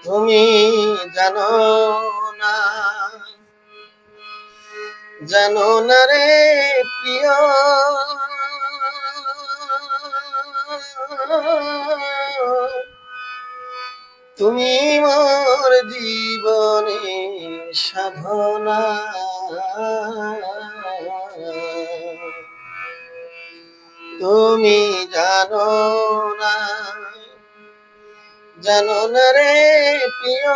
তুমি জানো না, জানো না রে প্রিয়, তুমি মোর জীবনের সাধনা। তুমি জানো না, জানো না রে প্রিয়,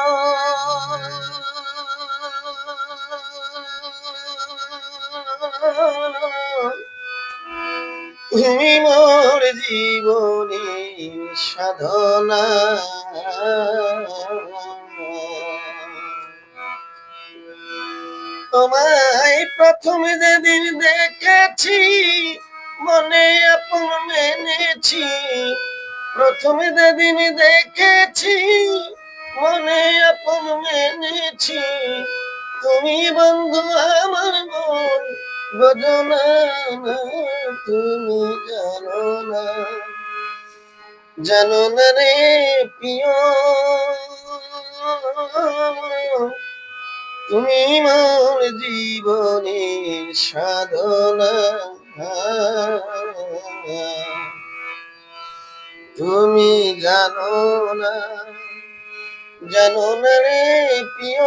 তুমি মোর জীবনের সাধনা। তোমায় প্রথম যেদিন দেখেছি মনে আপন মেনেছি, প্রথমে যেদিন দেখেছি মনে আপন মেনেছি, তুমি বন্ধু আমার মন বোঝনা না। তুমি জানো না, জানো না রে প্রিয়, তুমি মোর জীবনের সাধনা। তুমি জানো না, জানো না রে প্রিয়,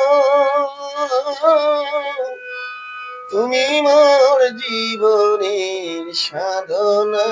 তুমি মোর জীবনের সাধনা।